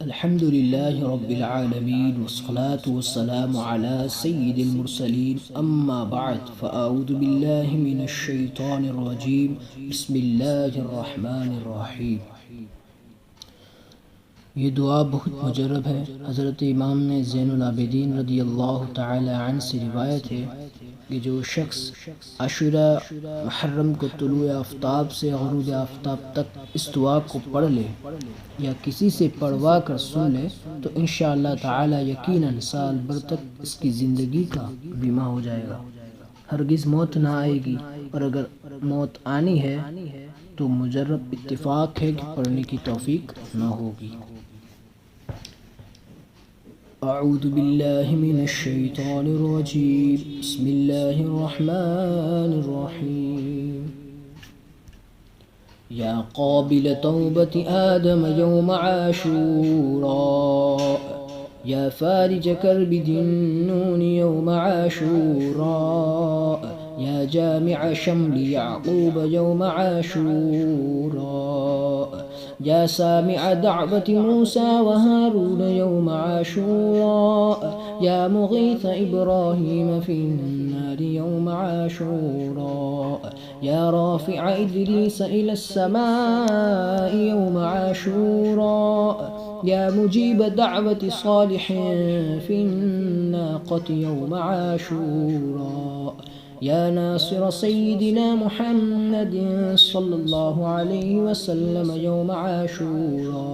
الحمد لله رب العالمين والصلاة والسلام على سيد المرسلين أما بعد فأعوذ بالله من الشيطان الرجيم بسم الله الرحمن الرحيم। ये दुआ बहुत मुजरब है। हज़रत इमाम ने ज़ैनुल आबिदीन रदी अल्लाह तआला अन्हु से रिवायत है कि जो शख्स अशुरा मुहर्रम को तुलूए आफ्ताब से गुरूब आफ्ताब तक इस दुआ को पढ़ ले या किसी से पढ़वा कर सुन ले तो इंशाअल्लाह ताला यकीनन साल भर तक इसकी ज़िंदगी का बीमा हो जाएगा, हरगिज़ मौत ना आएगी। और अगर मौत आनी है तो मुजर्रब इत्तिफाक है कि पढ़ने की तौफीक ना होगी। अऊज़ु बिल्लाहि मिनश शैतानिर रजीम बिस्मिल्लाहिर रहमानिर रहीम। या क़ाबिल तौबति आदम यौम आशूरा या फ़ारिज कर्बि दिन्नून यौम आशूरा या जामिअ शम्लि याक़ूब यौम आशूरा या सामिअ दअवति मूसा व हारून यौम आशूरा या मुग़ीथ इब्राहीम फ़िन्नार यौम आशूरा या राफ़िअ इद्रीस इलस्समाइ यौम आशूरा या मुजीब दअवति सालिहीन फ़िन्नाक़ति यौम आशूरा या नासिर सय्यिदिना मुहम्मदिन सल्लल्लाहु अलैहि वसल्लम यौम आशूरा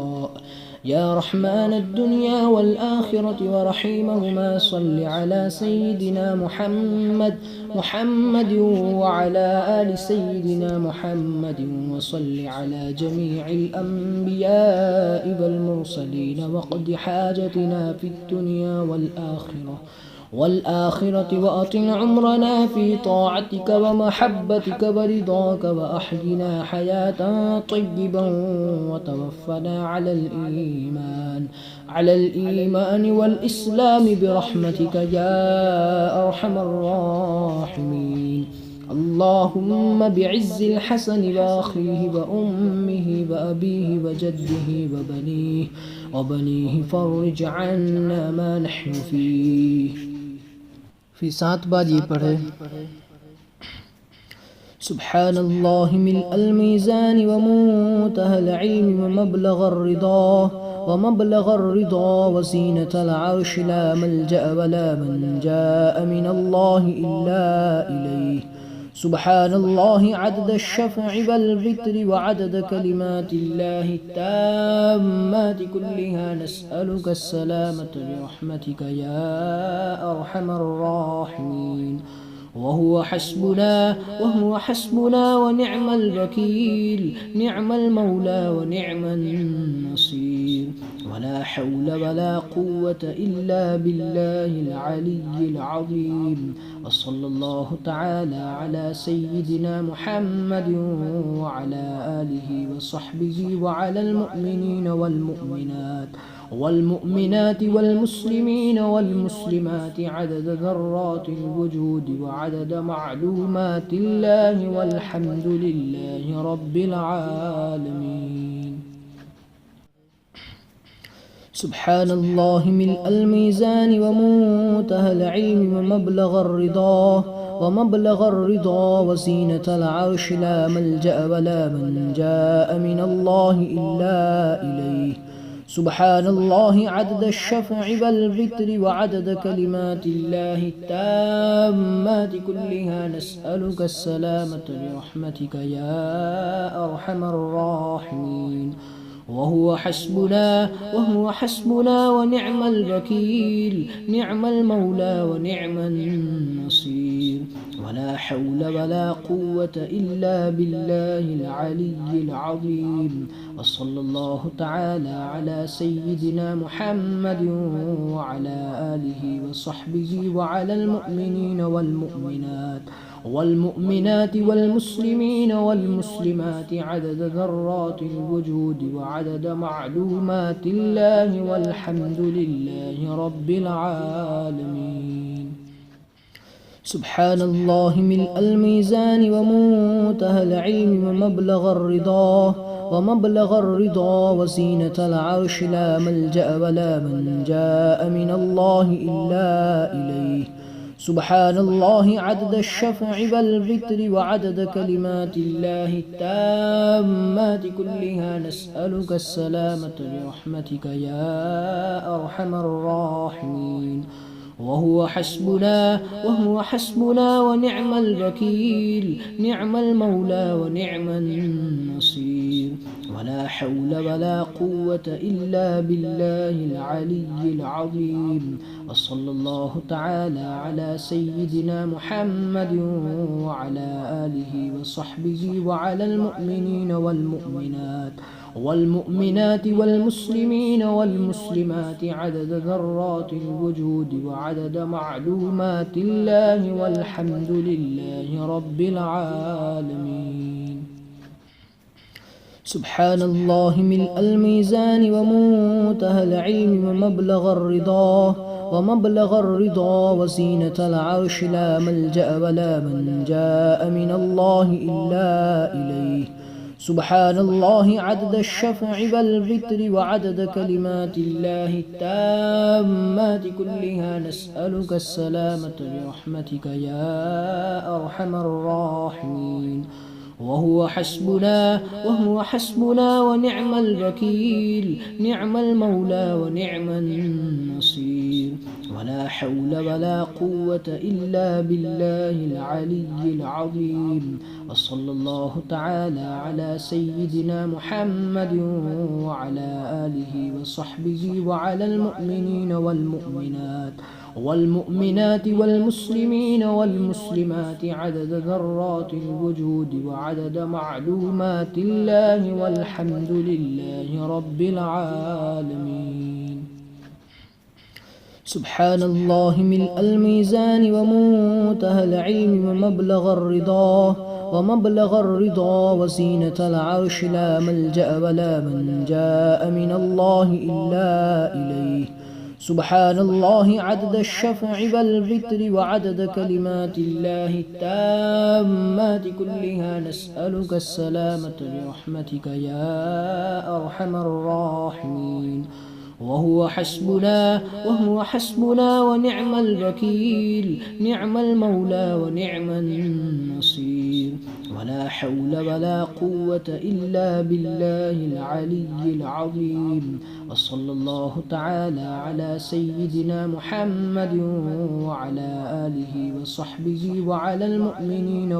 या रहमान दुनिया वल आखिरति व रहीमहुमा सल्लि अला सय्यिदिना मुहम्मद व अला आलि सय्यिदिना मुहम्मद व सल्लि अला जमीइल अंबियाइ वल मुरसलीन वक़्दि हाजतिना फिद दुनिया वल आखिरति व अतिन उम्रना फी ताअतिक व महब्बतिक व रिदाक व अहयिना हयातन तय्यिबन व तवफ़्फ़ना अलल ईमान वल इस्लाम बिरहमतिक या अरहमर राहिमीन। अल्लाहुम्मा बिइज़्ज़िल हसन व अख़ीहि व उम्मिहि व अबीहि व जद्दिहि व बनीहि फ़र्रिज अन्ना मा नहनु फ़ीह। फिर 7 बार ये पढ़े सुब्हानल्लाहि मिलअल मीज़ान व मुंतहल इल्म व मबलगर रिदा व ज़ीनतल अर्श ला मल्जअ व ला मंजाअ मिनल्लाहि इल्ला इलैहि। सुब्हानल्लाहि अदद अश-शफ़अ वल वित्र व अदद कलिमातिल्लाहि त्ताम्माति कुल्लिहा नस्अलुका अस्सलामत बिरहमतिका या अरहमर राहिमीन। वहुव हस्बुना व निअमल वकील निअमल मौला व निअमन नसीर वला हौला वला कुव्वत इल्ला बिल्लाहिल अलिय्यिल अज़ीम। व सल्लल्लाहु तआला अला सय्यिदिना मुहम्मदिन व अला आलिहि व सहबिहि व अलल मुमिनीन वल मुमिनात वल मुस्लिमीन वल मुस्लिमात अदद ज़र्रातिल वजूद व अदद मालूमातिल्लाहि वल्हम्दुलिल्लाहि रब्बिल आलमीन। सुब्हानल्लाहि मिलअल मीज़ान व मुंतहल इल्म व मबलगर रिदा व ज़ीनतल अर्श ला मल्जअ व ला मंजाअ मिनल्लाहि इल्ला इलैहि। सुब्हानल्लाहि अदद अश-शफ़अ वल वित्र व अदद कलिमातिल्लाहि त्ताम्माति कुल्लिहा नस्अलुका अस्सलामत बिरहमतिका या अरहमर राहिमीन। वहुव हस्बुना व निअमल वकील निअमल मौला व निअमन नसीर वला हौला वला कुव्वत इल्ला बिल्लाहिल अलिय्यिल अज़ीम। व सल्लल्लाहु तआला अला सय्यिदिना मुहम्मदिन व अला आलिहि व सहबिहि व अलल मुमिनीन वल मुमिनात वल मुस्लिमीन वल मुस्लिमात अदद ज़र्रातिल वजूद व अदद मालूमातिल्लाहि वल्हम्दुलिल्लाहि रब्बिल आलमीन। सुब्हानल्लाहि मिलअल मीज़ान व मुंतहल इल्म व ومبلغ الرضا وزينة العرش لا ملجأ ولا منجاء من الله إلا إليه. سبحان الله عدد الشفع والوتر وعدد كلمات الله التامات كلها، نسألك السلامة برحمتك يا أرحم الراحمين. وهو حسبنا ونعم الوكيل، نعم المولى ونعم النصير. ولا حول ولا قوة إلا بالله العلي العظيم. وصلى الله تعالى على سيدنا محمد وعلى آله وصحبه وعلى المؤمنين والمؤمنات والمسلمين والمسلمات عدد ذرات الوجود وعدد معلومات الله، والحمد لله رب العالمين. سبحان الله ملء الميزان ومنتهى العلم ومبلغ الرضا وزينة العرش لا ملجأ ولا منجاء من الله إلا إليه. سبحان الله عدد الشفع والوتر وعدد كلمات الله التامات كلها، نسألك السلامة برحمتك يا أرحم الراحمين. وهو حسبنا ونعم الوكيل، نعم المولى ونعم النصير. ولا حول ولا قوة إلا بالله العلي العظيم. وصلى الله تعالى على سيدنا محمد وعلى آله وصحبه وعلى المؤمنين والمؤمنات والمسلمين والمسلمات عدد ذرات الوجود وعدد معلومات الله، والحمد لله رب العالمين. سبحان الله ملء الميزان ومنتهى العلم ومبلغ الرضا وزينة العرش لا ملجأ ولا منجاء من الله إلا إليه. سبحان الله عدد الشفع والوتر وعدد كلمات الله التامات كلها، نسألك السلامة برحمتك يا أرحم الراحمين. وهو حسبنا ونعم الوكيل، نعم المولى ونعم النصير. ولا حول ولا قوة إلا بالله العلي العظيم. وصلى الله تعالى على سيدنا محمد وعلى آله وصحبه وعلى المؤمنين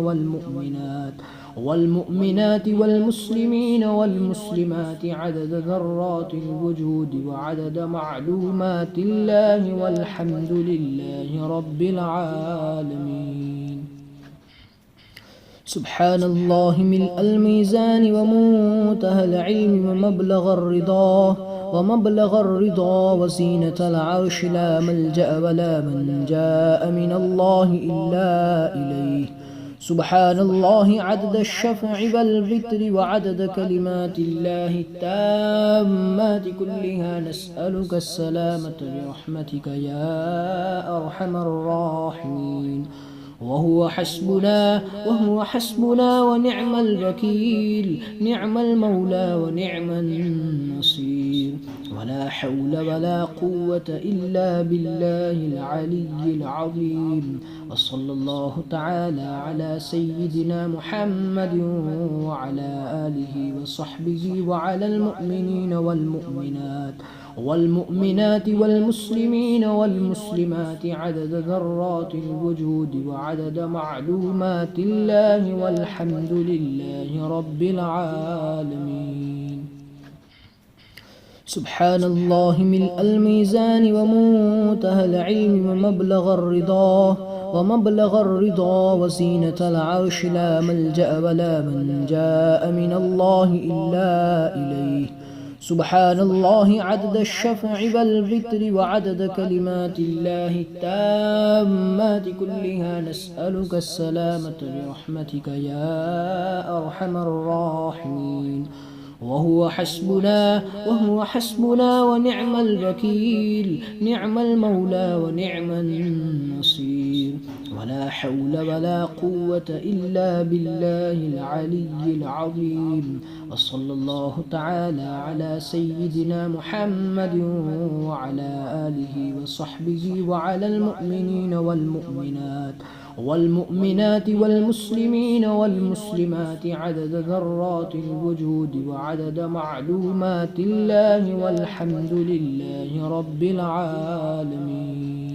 والمؤمنات والمسلمين والمسلمات عدد ذرات الوجود وعدد معلومات الله، والحمد لله رب العالمين. سبحان الله ملء الميزان ومنتهى العلم ومبلغ الرضا وزينة العرش لا ملجأ ولا منجاء من الله إلا إليه. سبحان الله عدد الشفع والوتر وعدد كلمات الله التامات كلها، نسألك السلامة برحمتك يا أرحم الراحمين. وهو حسبنا ونعم الوكيل، نعم المولى ونعم النصير. ولا حول ولا قوة إلا بالله العلي العظيم. وصلى الله تعالى على سيدنا محمد وعلى آله وصحبه وعلى المؤمنين والمؤمنات والمسلمين والمسلمات عدد ذرات الوجود وعدد معلومات الله، والحمد لله رب العالمين. سبحان الله ملء الميزان ومنتهى العلم ومبلغ الرضا وزينة العرش لا ملجأ ولا منجاء من الله إلا إليه. سبحان الله عدد الشفع والوتر وعدد كلمات الله التامات كلها، نسألك السلامة برحمتك يا أرحم الراحمين. وهو حسبنا ونعم الوكيل، نعم المولى ونعم النصير. ولا حول ولا قوة إلا بالله العلي العظيم. وصلى الله تعالى على سيدنا محمد وعلى آله وصحبه وعلى المؤمنين والمؤمنات والمسلمين والمسلمات عدد ذرات الوجود وعدد معلومات الله، والحمد لله رب العالمين.